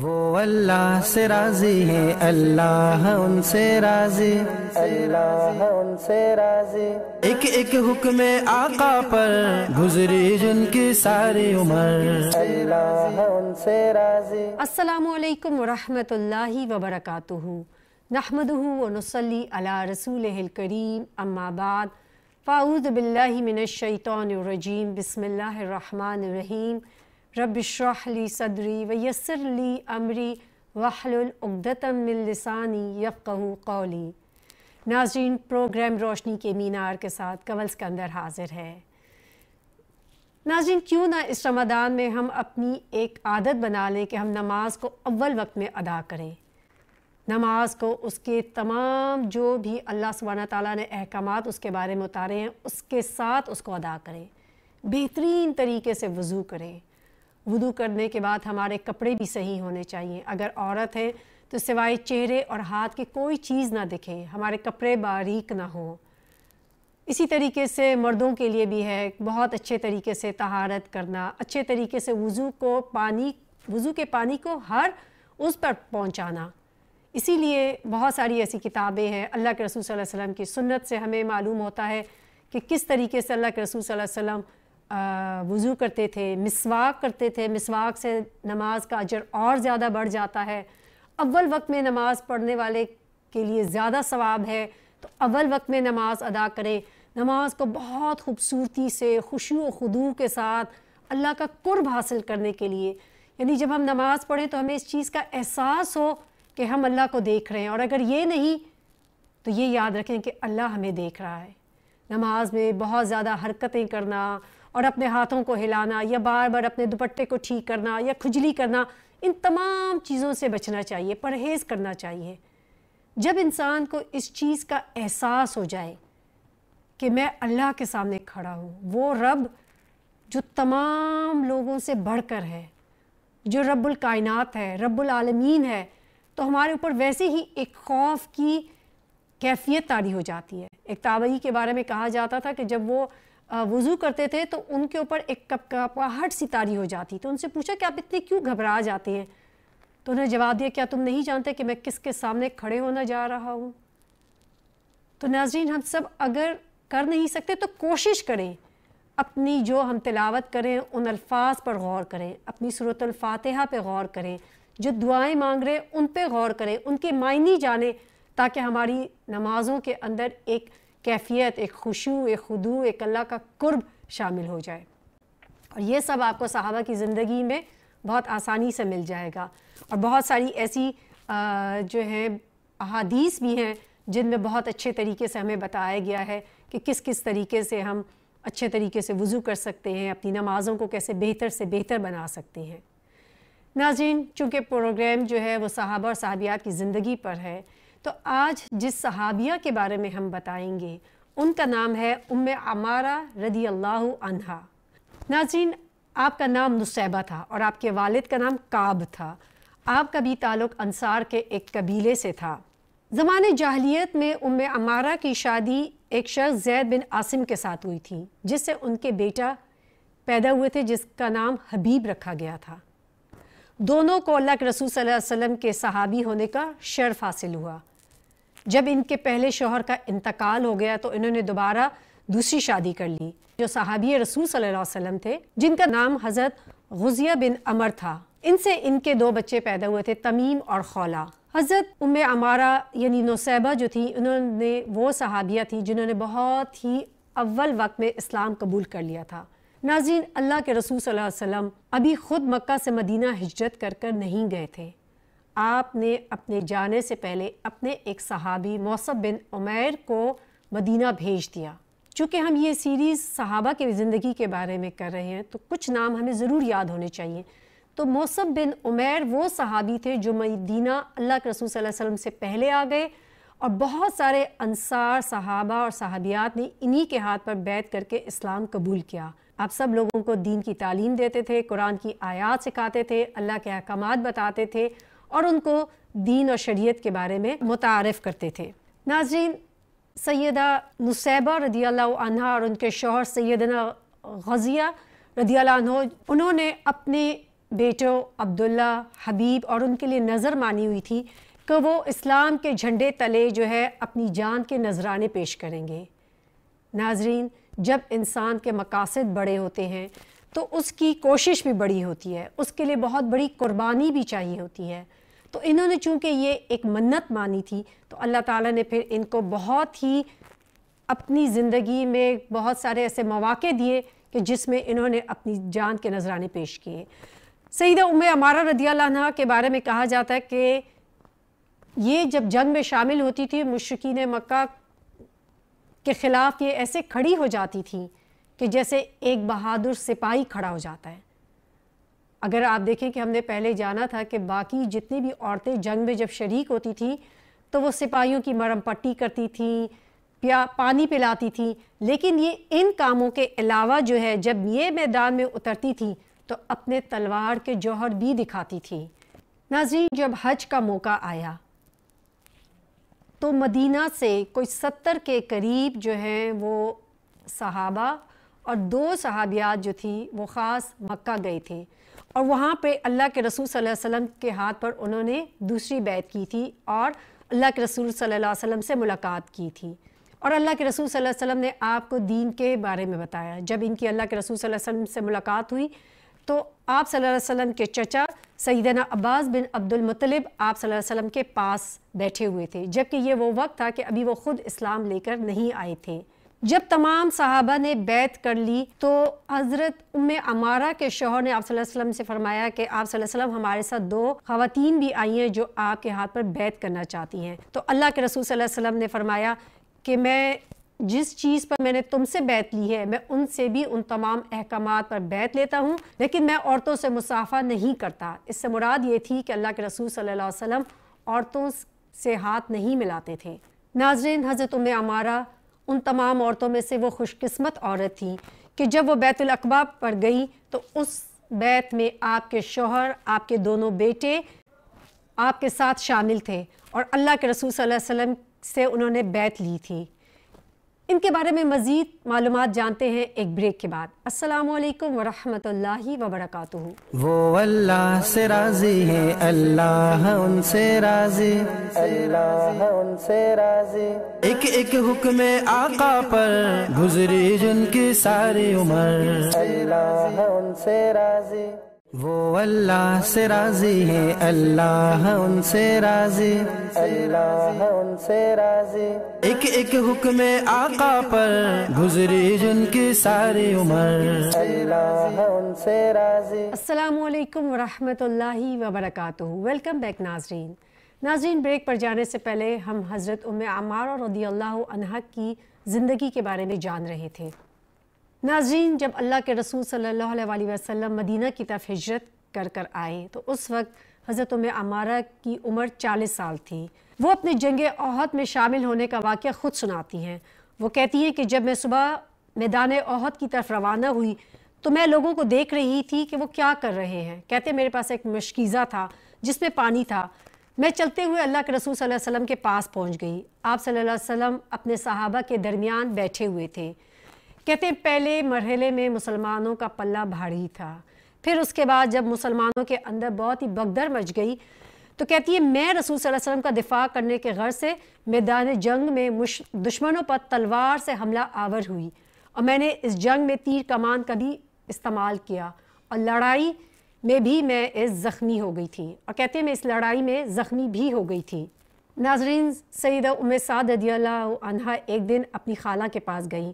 وہ اللہ سے راضی ہیں، اللہ ان سے راضی، اللہ ان سے راضی۔ ایک ایک حکم آقا پر گزری جن کی ساری عمر، اللہ ان سے راضی۔ السلام علیکم ورحمۃ اللہ وبرکاتہ، نحمدہ ونصلی علی رسولہ الکریم، اما بعد، فاعوذ باللہ من الشیطان الرجیم، بسم اللہ الرحمن الرحیم، رب اشرح لی صدری ویسر لی امری واحلل عقدۃ من لسانی یفقہوا قولی۔ ناظرین، پروگرام روشنی کے مینار کے ساتھ کنول اسکندر حاضر ہے۔ ناظرین، کیوں نہ اس رمضان میں ہم اپنی ایک عادت بنا لیں کہ ہم نماز کو اول وقت میں ادا کریں، نماز کو اس کے تمام جو بھی اللہ سبحانہ تعالیٰ نے احکامات اس کے بارے میں اتارے ہیں اس کے ساتھ اس کو ادا کریں، بہترین طریقے سے وضو کریں۔ وضو کرنے کے بعد ہمارے کپڑے بھی صحیح ہونے چاہیے، اگر عورت ہے تو سوائے چہرے اور ہاتھ کی کوئی چیز نہ دکھے، ہمارے کپڑے باریک نہ ہوں۔ اسی طریقے سے مردوں کے لیے بھی ہے، بہت اچھے طریقے سے طہارت کرنا، اچھے طریقے سے وضو کے پانی کو ہر اس پر پہنچانا۔ اسی لیے بہت ساری ایسی کتابیں ہیں، اللہ کے رسول صلی اللہ علیہ وسلم کی سنت سے ہمیں معلوم ہوتا ہے کہ کس طریقے سے اللہ کے رسول صلی اللہ علیہ وسلم وضو کرتے تھے، مسواک کرتے تھے، مسواک سے نماز کا اجر اور زیادہ بڑھ جاتا ہے۔ اول وقت میں نماز پڑھنے والے کے لیے زیادہ ثواب ہے، تو اول وقت میں نماز ادا کریں۔ نماز کو بہت خوبصورتی سے، خشوع و خضوع کے ساتھ اللہ کا قرب حاصل کرنے کے لیے، یعنی جب ہم نماز پڑھیں تو ہمیں اس چیز کا احساس ہو کہ ہم اللہ کو دیکھ رہے ہیں، اور اگر یہ نہیں تو یہ یاد رکھیں کہ اللہ ہمیں دیکھ رہا ہے۔ نماز میں بہت زیادہ حرکتیں کرنا اور اپنے ہاتھوں کو ہلانا یا بار بار اپنے دوپٹے کو ٹھیک کرنا یا کھجلی کرنا، ان تمام چیزوں سے بچنا چاہیے، پرہیز کرنا چاہیے۔ جب انسان کو اس چیز کا احساس ہو جائے کہ میں اللہ کے سامنے کھڑا ہوں، وہ رب جو تمام لوگوں سے بڑھ کر ہے، جو رب الکائنات ہے، رب العالمین ہے، تو ہمارے اوپر ویسے ہی ایک خوف کی کیفیت طاری ہو جاتی ہے۔ ایک تابعی کے بارے میں کہا جاتا تھا کہ جب وہ وضو کرتے تھے تو ان کے اوپر ایک کپکپاہٹ سی طاری ہو جاتی، تو ان سے پوچھا کہ آپ اتنے کیوں گھبرا جاتے ہیں؟ تو انہوں نے جواب دیا، کیا تم نہیں جانتے کہ میں کس کے سامنے کھڑے ہونا جا رہا ہوں؟ تو ناظرین، ہم سب اگر کر نہیں سکتے تو کوشش کریں، اپنی جو ہم تلاوت کریں ان الفاظ پر غور کریں، اپنی سورۃ الفاتحہ پہ غور کریں، جو دعائیں مانگ رہے ان پہ غور کریں، ان کے معنی جانیں، تاکہ ہماری نمازوں کے اندر ایک کیفیت، ایک خشوع، ایک خضوع، ایک اللہ کا قرب شامل ہو جائے۔ اور یہ سب آپ کو صحابہ کی زندگی میں بہت آسانی سے مل جائے گا، اور بہت ساری ایسی جو ہیں احادیث بھی ہیں جن میں بہت اچھے طریقے سے ہمیں بتایا گیا ہے کہ کس کس طریقے سے ہم اچھے طریقے سے وضو کر سکتے ہیں، اپنی نمازوں کو کیسے بہتر سے بہتر بنا سکتے ہیں۔ ناظرین، چونکہ پروگرام جو ہے وہ صحابہ اور صحابیات کی زندگی پر ہے، تو آج جس صحابیہ کے بارے میں ہم بتائیں گے ان کا نام ہے ام عمارہ رضی اللہ عنہا۔ ناظرین، آپ کا نام نصیبہ تھا اور آپ کے والد کا نام کعب تھا۔ آپ کا بھی تعلق انصار کے ایک قبیلے سے تھا۔ زمانے جاہلیت میں ام عمارہ کی شادی ایک شخص زید بن عاصم کے ساتھ ہوئی تھی، جس سے ان کے بیٹا پیدا ہوئے تھے جس کا نام حبیب رکھا گیا تھا۔ دونوں کو اللہ کے رسول صلی اللہ علیہ وسلم کے صحابی ہونے کا شرف حاصل ہوا۔ جب ان کے پہلے شوہر کا انتقال ہو گیا تو انہوں نے دوبارہ دوسری شادی کر لی، جو صحابی رسول صلی اللہ علیہ وسلم تھے، جن کا نام حضرت غزیہ بن عمر تھا۔ ان سے ان کے 2 بچے پیدا ہوئے تھے، تمیم اور خولہ۔ حضرت ام عمارہ یعنی نصیبہ جو تھی، انہوں نے وہ صحابیہ تھی جنہوں نے بہت ہی اول وقت میں اسلام قبول کر لیا تھا۔ ناظرین، اللہ کے رسول صلی اللہ علیہ وسلم ابھی خود مکہ سے مدینہ ہجرت کر کر نہیں گئے تھے۔ آپ نے اپنے جانے سے پہلے اپنے ایک صحابی مصعب بن عمیر کو مدینہ بھیج دیا۔ چونکہ ہم یہ سیریز صحابہ کی زندگی کے بارے میں کر رہے ہیں تو کچھ نام ہمیں ضرور یاد ہونے چاہیے۔ تو مصعب بن عمیر وہ صحابی تھے جو مدینہ اللہ کے رسول صلی اللہ علیہ وسلم سے پہلے آ گئے، اور بہت سارے انصار، صحابہ اور صحابیات نے انہی کے ہاتھ پر بیعت کر کے اسلام قبول کیا۔ آپ سب لوگوں کو دین کی تعلیم دیتے تھے، قرآن کی آیات سکھاتے تھے، اللہ کے احکامات بتاتے تھے، اور ان کو دین اور شریعت کے بارے میں متعارف کرتے تھے۔ ناظرین، سیدہ نصیبہ رضی اللہ عنہ اور ان کے شوہر سیدنا غزیہ رضی اللہ عنہ، انہوں نے اپنے بیٹوں عبداللہ، حبیب اور ان کے لیے نظر مانی ہوئی تھی کہ وہ اسلام کے جھنڈے تلے جو ہے اپنی جان کے نذرانے پیش کریں گے۔ ناظرین، جب انسان کے مقاصد بڑے ہوتے ہیں تو اس کی کوشش بھی بڑی ہوتی ہے، اس کے لیے بہت بڑی قربانی بھی چاہیے ہوتی ہے۔ تو انہوں نے چونکہ یہ ایک منت مانی تھی تو اللہ تعالیٰ نے پھر ان کو بہت ہی اپنی زندگی میں بہت سارے ایسے مواقع دیے کہ جس میں انہوں نے اپنی جان کے نذرانے پیش کیے۔ سیدہ ام عمارہ رضی اللہ عنہا کے بارے میں کہا جاتا ہے کہ یہ جب جنگ میں شامل ہوتی تھی مشرکین مکہ کے خلاف یہ ایسے کھڑی ہو جاتی تھی کہ جیسے ایک بہادر سپاہی کھڑا ہو جاتا ہے۔ اگر آپ دیکھیں کہ ہم نے پہلے جانا تھا کہ باقی جتنی بھی عورتیں جنگ میں جب شریک ہوتی تھیں تو وہ سپاہیوں کی مرہم پٹی کرتی تھیں، پانی پلاتی تھیں، لیکن یہ ان کاموں کے علاوہ جو ہے جب یہ میدان میں اترتی تھیں تو اپنے تلوار کے جوہر بھی دکھاتی تھیں۔ ناظرین، جب حج کا موقع آیا تو مدینہ سے کوئی 70 کے قریب جو ہیں وہ صحابہ اور 2 صحابیات جو تھی وہ خاص مکہ گئے تھے، اور وہاں پہ اللہ کے رسول صلی اللہ علیہ وسلم کے ہاتھ پر انہوں نے دوسری بیعت کی تھی اور اللہ کے رسول صلی اللہ علیہ وسلم سے ملاقات کی تھی، اور اللہ کے رسول صلی اللہ علیہ وسلم نے آپ کو دین کے بارے میں بتایا۔ جب ان کی اللہ کے رسول صلی اللہ علیہ وسلم سے ملاقات ہوئی تو آپ صلی اللہ علیہ وسلم کے چچا سیدنا عباس بن عبد المطلب آپ صلی اللہ علیہ وسلم کے پاس بیٹھے ہوئے تھے، جبکہ یہ وہ وقت تھا کہ ابھی وہ خود اسلام لے کر نہیں آئے تھے۔ جب تمام صحابہ نے بیعت کر لی تو حضرت ام عمارہ کے شوہر نے آپ صلی اللہ علیہ وسلم سے فرمایا کہ آپ صلی اللہ علیہ وسلم ہمارے ساتھ 2 خواتین بھی آئی ہیں جو آپ کے ہاتھ پر بیعت کرنا چاہتی ہیں۔ تو اللہ کے رسول صلی اللہ علیہ وسلم نے فرمایا کہ میں جس چیز پر میں نے تم سے بیعت لی ہے میں ان سے بھی ان تمام احکامات پر بیعت لیتا ہوں، لیکن میں عورتوں سے مصافحہ نہیں کرتا۔ اس سے مراد یہ تھی کہ اللہ کے رسول صلی اللہ علیہ وسلم عورتوں سے ہاتھ نہیں ملاتے تھے۔ ناظرین، حضرت ام عمارہ ان تمام عورتوں میں سے وہ خوش قسمت عورت تھی کہ جب وہ بیت العقبہ پر گئی تو اس بیت میں آپ کے شوہر، آپ کے دونوں بیٹے آپ کے ساتھ شامل تھے اور اللہ کے رسول صلی اللہ علیہ وسلم سے انہوں نے بیعت لی تھی۔ ان کے بارے میں مزید معلومات جانتے ہیں ایک بریک کے بعد۔ السلام علیکم ورحمۃ اللہ وبرکاتہ۔ وہ اللہ سے راضی ہے، اللہ ان سے راضی، اللہ ان سے راضی۔ ایک ایک حکم آقا پر گزری جن کی ساری عمر، اللہ ان سے راضی۔ وہ اللہ سے راضی ہے، اللہ ان سے راضی، اللہ ان سے راضی۔ ایک ایک حکم آقا پر گزری جن کی ساری عمر، اللہ ان سے راضی۔ السلام علیکم ورحمۃ اللہ وبرکاتہ۔ ویلکم بیک ناظرین۔ ناظرین، بریک پر جانے سے پہلے ہم حضرت ام عمارہ رضی اللہ عنہا کی زندگی کے بارے میں جان رہے تھے۔ ناظرین، جب اللہ کے رسول صلی اللہ علیہ وسلم مدینہ کی طرف ہجرت کر آئے تو اس وقت حضرت ام عمارہ کی عمر 40 سال تھی۔ وہ اپنے جنگ احد میں شامل ہونے کا واقعہ خود سناتی ہیں۔ وہ کہتی ہیں کہ جب میں صبح میدان احد کی طرف روانہ ہوئی تو میں لوگوں کو دیکھ رہی تھی کہ وہ کیا کر رہے ہیں۔ کہتے میرے پاس ایک مشکیزہ تھا جس میں پانی تھا۔ میں چلتے ہوئے اللہ کے رسول صلی اللہ علیہ وسلم کے پاس پہنچ گئی۔ آپ صلی اللہ علیہ وسلم اپنے صحابہ کے درمیان بیٹھے ہوئے تھے۔ کہتے ہیں پہلے مرحلے میں مسلمانوں کا پلہ بھاری تھا، پھر اس کے بعد جب مسلمانوں کے اندر بہت ہی بغدر مچ گئی تو کہتی ہے میں رسول صلی اللہ علیہ وسلم کا دفاع کرنے کے غرض سے میدان جنگ میں دشمنوں پر تلوار سے حملہ آور ہوئی، اور میں نے اس جنگ میں تیر کمان کا بھی استعمال کیا، اور لڑائی میں بھی میں زخمی ہو گئی تھی، اور کہتے ہیں میں اس لڑائی میں زخمی بھی ہو گئی تھی۔ ناظرین، سیدہ ام سعد رضی اللہ عنہا ایک دن اپنی خالہ کے پاس گئیں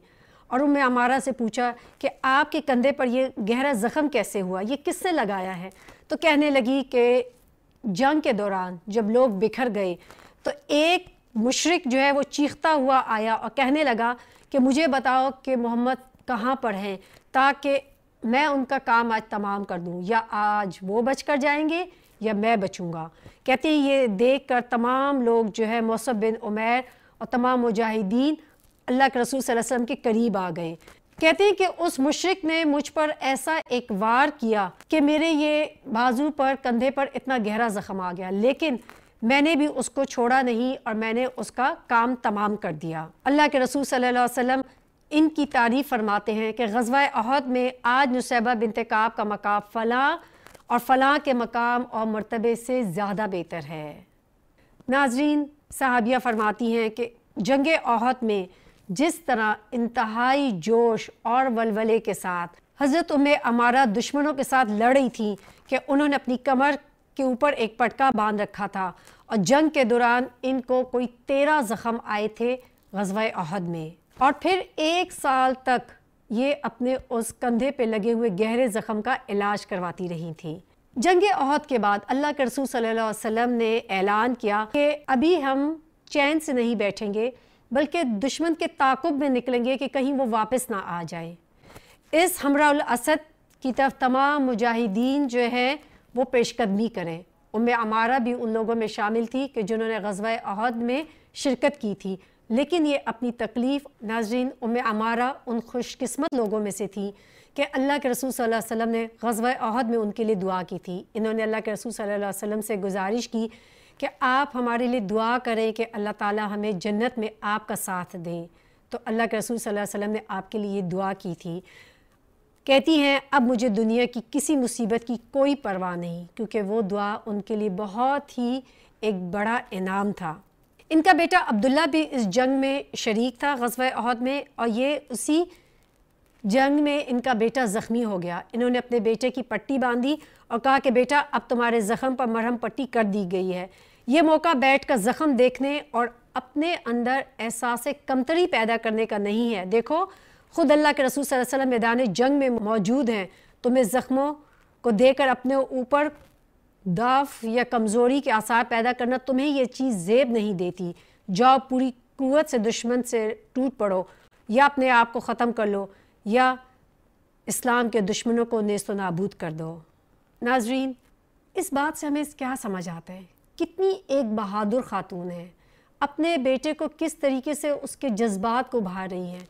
اور ام عمارہ سے پوچھا کہ آپ کے کندھے پر یہ گہرا زخم کیسے ہوا، یہ کس نے لگایا ہے؟ تو کہنے لگی کہ جنگ کے دوران جب لوگ بکھر گئے تو ایک مشرک جو ہے وہ چیختا ہوا آیا اور کہنے لگا کہ مجھے بتاؤ کہ محمد کہاں پر ہیں تاکہ میں ان کا کام آج تمام کر دوں، یا آج وہ بچ کر جائیں گے یا میں بچوں گا۔ کہتے ہیں یہ دیکھ کر تمام لوگ جو ہے مصعب بن عمیر اور تمام مجاہدین اللہ کے رسول صلی اللہ علیہ وسلم کے قریب آ گئے۔ کہتے ہیں کہ اس مشرک نے مجھ پر ایسا ایک وار کیا کہ میرے یہ بازو پر کندھے پر اتنا گہرا زخم آ گیا، لیکن میں نے بھی اس کو چھوڑا نہیں اور میں نے اس کا کام تمام کر دیا۔ اللہ کے رسول صلی اللہ علیہ وسلم ان کی تعریف فرماتے ہیں کہ غزوہ احد میں آج نصیبہ بنت کعب کا مقام فلاں اور فلاں کے مقام اور مرتبے سے زیادہ بہتر ہے۔ ناظرین، صحابیہ فرماتی ہیں کہ جنگ احد میں جس طرح انتہائی جوش اور ولولے کے ساتھ حضرت عمارہ دشمنوں کے ساتھ لڑ رہی تھیں کہ انہوں نے اپنی کمر کے اوپر ایک پٹکا باندھ رکھا تھا، اور جنگ کے دوران ان کو کوئی 13 زخم آئے تھے غزوہ احد میں، اور پھر 1 سال تک یہ اپنے اس کندھے پہ لگے ہوئے گہرے زخم کا علاج کرواتی رہی تھیں۔ جنگ احد کے بعد اللہ کے رسول صلی اللہ علیہ وسلم نے اعلان کیا کہ ابھی ہم چین سے نہیں بیٹھیں گے، بلکہ دشمن کے تعاقب میں نکلیں گے کہ کہیں وہ واپس نہ آ جائے۔ اس حمراء الاسد کی طرف تمام مجاہدین جو ہیں وہ پیش قدمی کریں۔ عمارہ بھی ان لوگوں میں شامل تھی کہ جنہوں نے غزوہ احد میں شرکت کی تھی، لیکن یہ اپنی تکلیف، ناظرین، عمارہ ان خوش قسمت لوگوں میں سے تھی کہ اللہ کے رسول صلی اللہ علیہ وسلم نے غزوہ احد میں ان کے لیے دعا کی تھی۔ انہوں نے اللہ کے رسول صلی اللہ علیہ وسلم سے گزارش کی کہ آپ ہمارے لیے دعا کریں کہ اللہ تعالیٰ ہمیں جنت میں آپ کا ساتھ دیں۔ تو اللہ کے رسول صلی اللہ علیہ وسلم نے آپ کے لیے دعا کی تھی۔ کہتی ہیں اب مجھے دنیا کی کسی مصیبت کی کوئی پرواہ نہیں، کیونکہ وہ دعا ان کے لیے بہت ہی ایک بڑا انعام تھا۔ ان کا بیٹا عبداللہ بھی اس جنگ میں شریک تھا غزوہ احد میں، اور یہ اسی جنگ میں ان کا بیٹا زخمی ہو گیا۔ انہوں نے اپنے بیٹے کی پٹی باندھی اور کہا کہ بیٹا اب تمہارے زخم پر مرہم پٹی کر دی گئی ہے۔ یہ موقع بیٹھ کر زخم دیکھنے اور اپنے اندر احساس کمتری پیدا کرنے کا نہیں ہے۔ دیکھو، خود اللہ کے رسول صلی اللہ علیہ وسلم میدان جنگ میں موجود ہیں، تمہیں زخموں کو دے کر اپنے اوپر ضعف یا کمزوری کے آثار پیدا کرنا تمہیں یہ چیز زیب نہیں دیتی۔ جاؤ پوری قوت سے دشمن سے ٹوٹ پڑو، یا اپنے آپ کو ختم کر لو، یا اسلام کے دشمنوں کو نیست و نابود کر دو۔ ناظرین، اس بات سے ہمیں کیا سمجھ آتا ہے؟ کتنی ایک بہادر خاتون ہے، اپنے بیٹے کو کس طریقے سے اس کے جذبات کو بہا رہی ہیں۔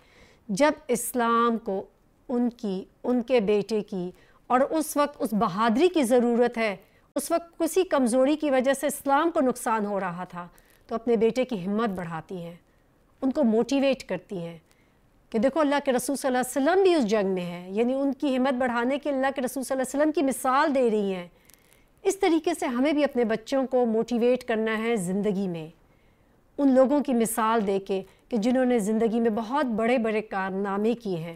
جب اسلام کو ان کے بیٹے کی اور اس وقت اس بہادری کی ضرورت ہے، اس وقت کسی کمزوری کی وجہ سے اسلام کو نقصان ہو رہا تھا، تو اپنے بیٹے کی ہمت بڑھاتی ہیں، ان کو موٹیویٹ کرتی ہیں کہ دیکھو اللہ کے رسول صلی اللہ علیہ وسلم بھی اس جنگ میں ہے، یعنی ان کی ہمت بڑھانے کے اللہ کے رسول صلی اللہ علیہ وسلم کی مثال دے رہی ہیں۔ اس طریقے سے ہمیں بھی اپنے بچوں کو موٹیویٹ کرنا ہے زندگی میں، ان لوگوں کی مثال دے کے کہ جنہوں نے زندگی میں بہت بڑے بڑے کارنامے کیے ہیں،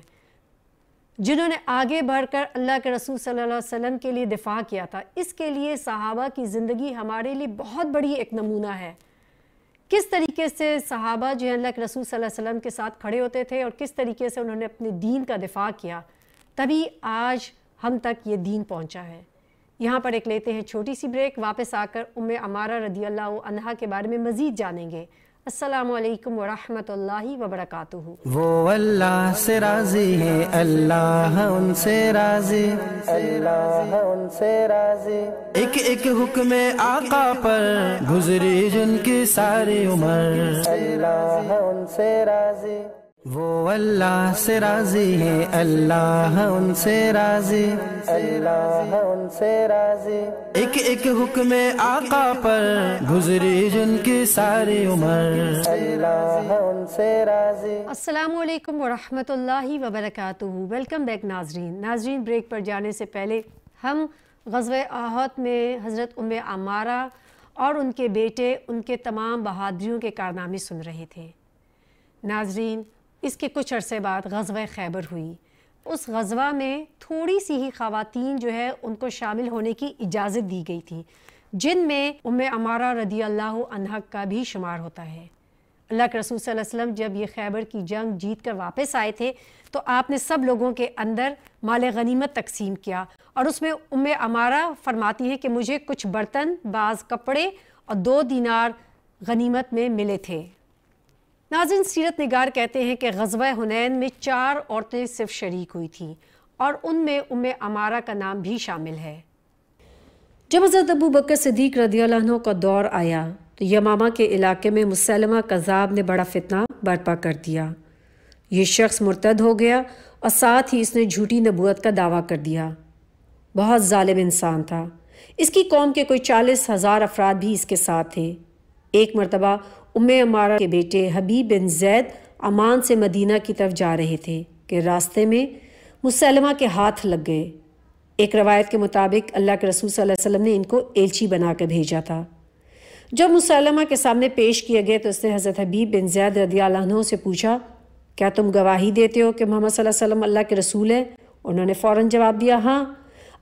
جنہوں نے آگے بڑھ کر اللہ کے رسول صلی اللہ علیہ وسلم کے لیے دفاع کیا تھا۔ اس کے لیے صحابہ کی زندگی ہمارے لیے بہت بڑی ایک نمونہ ہے، کس طریقے سے صحابہ جو ہیں اللہ کے رسول صلی اللہ علیہ وسلم کے ساتھ کھڑے ہوتے تھے اور کس طریقے سے انہوں نے اپنے دین کا دفاع کیا، تبھی آج ہم تک یہ دین پہنچا ہے۔ یہاں پر ایک لیتے ہیں چھوٹی سی بریک، واپس آ کر عمارہ رضی اللہ عنہا کے بارے میں مزید جانیں گے۔ السلام علیکم ورحمۃ اللہ وبرکاتہ۔ وہ اللہ سے راضی ہے، اللہ ان سے راضی، اللہ ان سے راضی۔ ایک ایک حکم آقا پر گزری جن کی ساری عمر، اللہ ان سے راضی۔ وہ اللہ سے راضی ہے، اللہ ان سے راضی، اللہ ان سے راضی۔ ایک ایک حکم آقا پر گزری جن کی ساری عمر، اللہ ان سے راضی۔ السلام علیکم ورحمۃ اللہ وبرکاتہ۔ ویلکم بیک ناظرین، بریک پر جانے سے پہلے ہم غزوہ احد میں حضرت عمارہ اور ان کے بیٹے، ان کے تمام بہادریوں کے کارنامے سن رہے تھے۔ ناظرین، اس کے کچھ عرصے بعد غزوہ خیبر ہوئی۔ اس غزوہ میں تھوڑی سی ہی خواتین جو ہے ان کو شامل ہونے کی اجازت دی گئی تھی، جن میں عمارہ رضی اللہ عنہ کا بھی شمار ہوتا ہے۔ اللہ کے رسول صلی اللہ علیہ وسلم جب یہ خیبر کی جنگ جیت کر واپس آئے تھے تو آپ نے سب لوگوں کے اندر مال غنیمت تقسیم کیا، اور اس میں عمارہ فرماتی ہیں کہ مجھے کچھ برتن، بعض کپڑے اور 2 دینار غنیمت میں ملے تھے۔ ناظرین، سیرت نگار کہتے ہیں کہ غزوہ حنین میں 4 عورتیں صرف شریک ہوئی تھیں، اور ان میں عمارہ کا نام بھی شامل ہے۔ جب حضرت ابو بکر صدیق رضی اللہ عنہ کا دور آیا تو یمامہ کے علاقے میں مسلمہ کذاب نے بڑا فتنہ برپا کر دیا۔ یہ شخص مرتد ہو گیا اور ساتھ ہی اس نے جھوٹی نبوت کا دعویٰ کر دیا۔ بہت ظالم انسان تھا۔ اس کی قوم کے کوئی 40,000 افراد بھی اس کے ساتھ تھے۔ ایک مرتبہ عمارہ کے بیٹے حبیب بن زید عمان سے مدینہ کی طرف جا رہے تھے کہ راستے میں مسلمہ کے ہاتھ لگ گئے۔ ایک روایت کے مطابق اللہ کے رسول صلی اللہ علیہ وسلم نے ان کو ایلچی بنا کر بھیجا تھا۔ جب مسلمہ کے سامنے پیش کیے گئے تو اس نے حضرت حبیب بن زید رضی اللہ عنہ سے پوچھا، کیا تم گواہی دیتے ہو کہ محمد صلی اللہ علیہ وسلم اللہ کے رسول ہیں؟ انہوں نے فوراً جواب دیا ہاں۔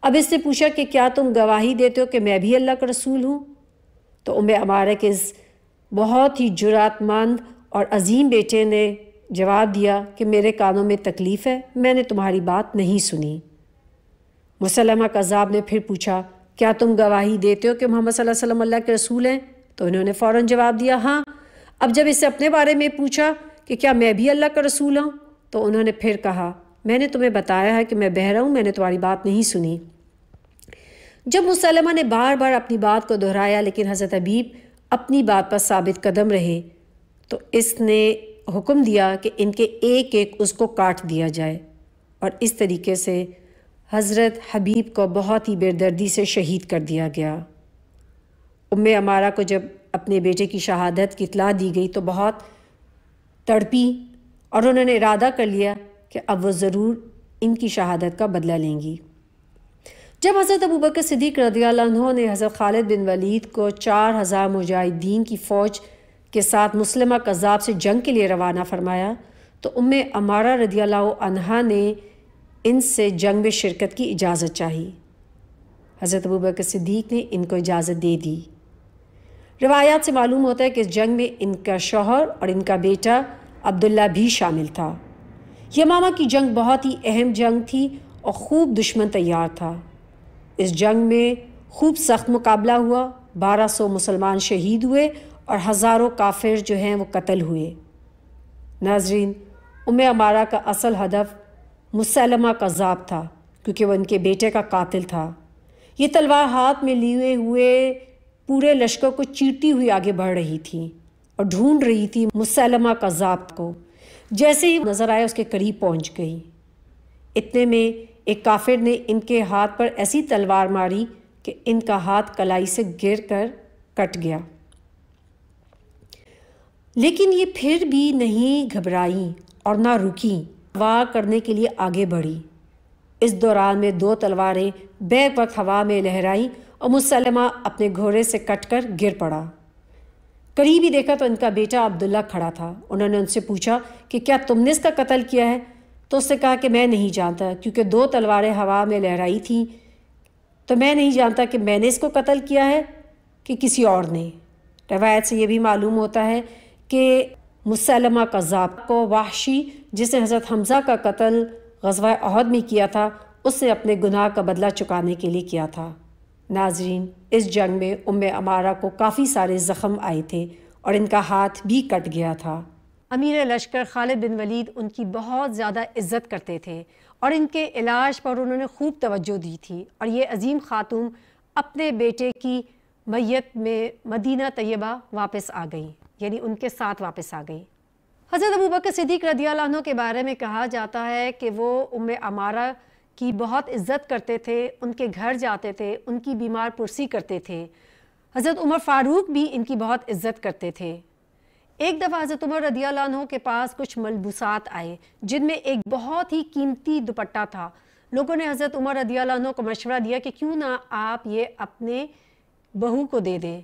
اب اس نے پوچھا کہ کیا تم گواہی دیتے ہو کہ میں بھی اللہ کا رسول ہوں؟ تو عمارہ کے اس بہت ہی جرات مند اور عظیم بیٹے نے جواب دیا کہ میرے کانوں میں تکلیف ہے، میں نے تمہاری بات نہیں سنی۔ مسلمہ کذاب نے پھر پوچھا، کیا تم گواہی دیتے ہو کہ محمد صلی اللہ علیہ وسلم اللہ کے رسول ہیں؟ تو انہوں نے فوراً جواب دیا ہاں۔ اب جب اس سے اپنے بارے میں پوچھا کہ کیا میں بھی اللہ کا رسول ہوں، تو انہوں نے پھر کہا، میں نے تمہیں بتایا ہے کہ میں بہرا ہوں، میں نے تمہاری بات نہیں سنی۔ جب مسلمہ نے بار بار اپنی بات کو دہرایا لیکن حضرت حبیب اپنی بات پر ثابت قدم رہے تو اس نے حکم دیا کہ ان کے ایک ایک اس کو کاٹ دیا جائے، اور اس طریقے سے حضرت حبیب کو بہت ہی بردردی سے شہید کر دیا گیا۔ عمارہ کو جب اپنے بیٹے کی شہادت کی اطلاع دی گئی تو بہت تڑپی اور انہوں نے ارادہ کر لیا کہ اب وہ ضرور ان کی شہادت کا بدلہ لیں گی۔ جب حضرت ابوبکر صدیق رضی اللہ عنہ نے حضرت خالد بن ولید کو 4000 مجاہدین کی فوج کے ساتھ مسلمہ کذاب سے جنگ کے لیے روانہ فرمایا تو عمارہ رضی اللہ عنہا نے ان سے جنگ میں شرکت کی اجازت چاہی۔ حضرت ابوبکر صدیق نے ان کو اجازت دے دی۔ روایات سے معلوم ہوتا ہے کہ اس جنگ میں ان کا شوہر اور ان کا بیٹا عبداللہ بھی شامل تھا۔ یمامہ کی جنگ بہت ہی اہم جنگ تھی اور خوب دشمن تیار تھا۔ اس جنگ میں خوب سخت مقابلہ ہوا، 1200 مسلمان شہید ہوئے اور ہزاروں کافر جو ہیں وہ قتل ہوئے۔ ناظرین، عمارہ کا اصل ہدف مسلمہ کذاب تھا کیونکہ وہ ان کے بیٹے کا قاتل تھا۔ یہ تلوار ہاتھ میں لیے ہوئے پورے لشکر کو چیرتی ہوئی آگے بڑھ رہی تھی اور ڈھونڈ رہی تھی مسلمہ کذاب کو۔ جیسے ہی نظر آیا اس کے قریب پہنچ گئی۔ اتنے میں ایک کافر نے ان کے ہاتھ پر ایسی تلوار ماری کہ ان کا ہاتھ کلائی سے گر کر کٹ گیا، لیکن یہ پھر بھی نہیں گھبرائیں اور نہ رکیں، وار کرنے کے لیے آگے بڑھی۔ اس دوران میں 2 تلواریں بیک وقت ہوا میں لہرائیں اور مسلمہ اپنے گھوڑے سے کٹ کر گر پڑا۔ قریب ہی دیکھا تو ان کا بیٹا عبداللہ کھڑا تھا۔ انہوں نے ان سے پوچھا کہ کیا تم نے اس کا قتل کیا ہے؟ تو اس نے کہا کہ میں نہیں جانتا، کیونکہ 2 تلواریں ہوا میں لہرائی تھیں تو میں نہیں جانتا کہ میں نے اس کو قتل کیا ہے کہ کسی اور نے۔ روایت سے یہ بھی معلوم ہوتا ہے کہ مسلمہ کذاب کو وحشی جس نے حضرت حمزہ کا قتل غزوہ احد میں کیا تھا، اس نے اپنے گناہ کا بدلہ چکانے کے لیے کیا تھا۔ ناظرین، اس جنگ میں عمارہ کو کافی سارے زخم آئے تھے اور ان کا ہاتھ بھی کٹ گیا تھا۔ امیر لشکر خالد بن ولید ان کی بہت زیادہ عزت کرتے تھے اور ان کے علاج پر انہوں نے خوب توجہ دی تھی، اور یہ عظیم خاتون اپنے بیٹے کی میت میں مدینہ طیبہ واپس آ گئی، یعنی ان کے ساتھ واپس آ گئی۔ حضرت ابوبکر صدیق رضی اللہ عنہ کے بارے میں کہا جاتا ہے کہ وہ عمارہ کی بہت عزت کرتے تھے، ان کے گھر جاتے تھے، ان کی بیمار پرسی کرتے تھے۔ حضرت عمر فاروق بھی ان کی بہت عزت کرتے تھے۔ ایک دفعہ حضرت عمر رضی اللہ عنہ کے پاس کچھ ملبوسات آئے جن میں ایک بہت ہی قیمتی دوپٹہ تھا۔ لوگوں نے حضرت عمر رضی اللہ عنہ کو مشورہ دیا کہ کیوں نہ آپ یہ اپنے بہو کو دے دیں،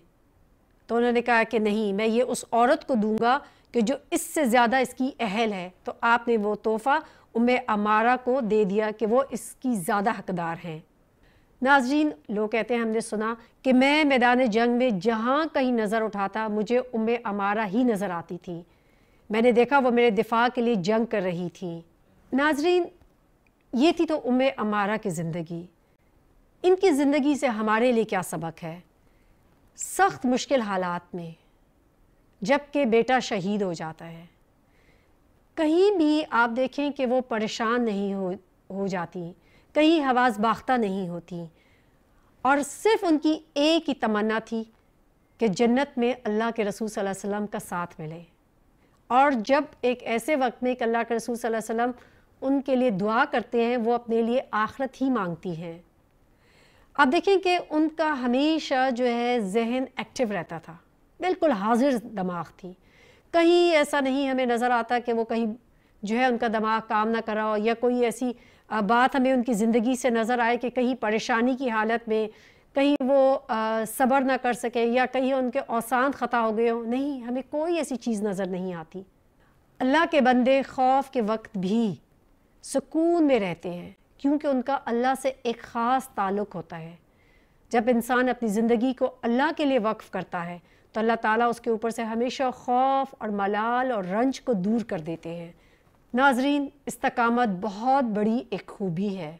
تو انہوں نے کہا کہ نہیں، میں یہ اس عورت کو دوں گا کہ جو اس سے زیادہ اس کی اہل ہے۔ تو آپ نے وہ تحفہ عمارہ کو دے دیا کہ وہ اس کی زیادہ حقدار ہیں۔ ناظرین، لوگ کہتے ہیں ہم نے سنا کہ میں میدان جنگ میں جہاں کہیں نظر اٹھاتا مجھے عمارہ ہی نظر آتی تھی، میں نے دیکھا وہ میرے دفاع کے لیے جنگ کر رہی تھی۔ ناظرین، یہ تھی تو عمارہ کی زندگی۔ ان کی زندگی سے ہمارے لیے کیا سبق ہے؟ سخت مشکل حالات میں جب کہ بیٹا شہید ہو جاتا ہے، کہیں بھی آپ دیکھیں کہ وہ پریشان نہیں ہو جاتی، کہیں حواس باختہ نہیں ہوتی، اور صرف ان کی ایک ہی تمنا تھی کہ جنت میں اللہ کے رسول صلی اللہ علیہ وسلم کا ساتھ ملے۔ اور جب ایک ایسے وقت میں کہ اللہ کے رسول صلی اللہ علیہ وسلم ان کے لیے دعا کرتے ہیں، وہ اپنے لیے آخرت ہی مانگتی ہیں۔ آپ دیکھیں کہ ان کا ہمیشہ جو ہے ذہن ایکٹیو رہتا تھا، بالکل حاضر دماغ تھی، کہیں ایسا نہیں ہمیں نظر آتا کہ وہ کہیں جو ہے ان کا دماغ کام نہ کر رہا ہو یا کوئی ایسی بات ہمیں ان کی زندگی سے نظر آئے کہ کہیں پریشانی کی حالت میں کہیں وہ صبر نہ کر سکے یا کہیں ان کے اوسان خطا ہو گئے ہوں، نہیں، ہمیں کوئی ایسی چیز نظر نہیں آتی۔ اللہ کے بندے خوف کے وقت بھی سکون میں رہتے ہیں کیونکہ ان کا اللہ سے ایک خاص تعلق ہوتا ہے۔ جب انسان اپنی زندگی کو اللہ کے لیے وقف کرتا ہے تو اللہ تعالیٰ اس کے اوپر سے ہمیشہ خوف اور ملال اور رنج کو دور کر دیتے ہیں۔ ناظرین، استقامت بہت بڑی ایک خوبی ہے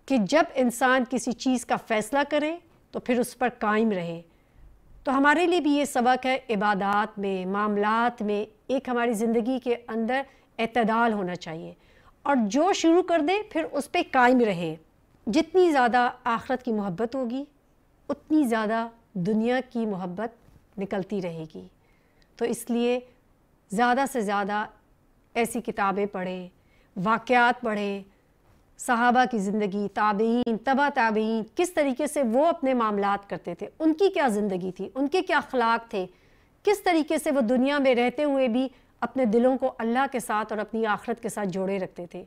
کہ جب انسان کسی چیز کا فیصلہ کرے تو پھر اس پر قائم رہے۔ تو ہمارے لیے بھی یہ سبق ہے، عبادات میں، معاملات میں ایک ہماری زندگی کے اندر اعتدال ہونا چاہیے، اور جو شروع کر دے پھر اس پہ قائم رہے۔ جتنی زیادہ آخرت کی محبت ہوگی اتنی زیادہ دنیا کی محبت نکلتی رہے گی۔ تو اس لیے زیادہ سے زیادہ ایسی کتابیں پڑھیں، واقعات پڑھیں، صحابہ کی زندگی، تابعین، تبع تابعین، کس طریقے سے وہ اپنے معاملات کرتے تھے، ان کی کیا زندگی تھی، ان کے کیا اخلاق تھے، کس طریقے سے وہ دنیا میں رہتے ہوئے بھی اپنے دلوں کو اللہ کے ساتھ اور اپنی آخرت کے ساتھ جوڑے رکھتے تھے۔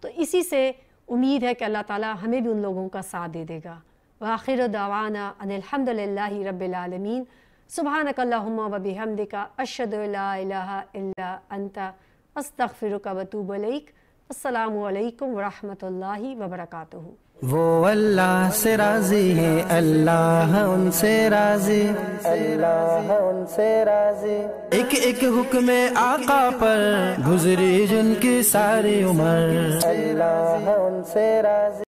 تو اسی سے امید ہے کہ اللہ تعالیٰ ہمیں بھی ان لوگوں کا ساتھ دے دے گا۔ وآخر دعوانا ان الحمد للہ رب العالمین۔ سبحانک اللہم و بحمدک، اشہد ان لا الہ الا انت، استغفرک و اتوب الیک۔ السلام علیکم ورحمۃ اللہ وبرکاتہ۔ وہ اللہ سے راضی ہیں، اللہ ان سے راضی، اللہ ان سے راضی۔ ایک ایک حکم آقا پر گزری جن کی ساری عمر، اللہ ان سے راضی۔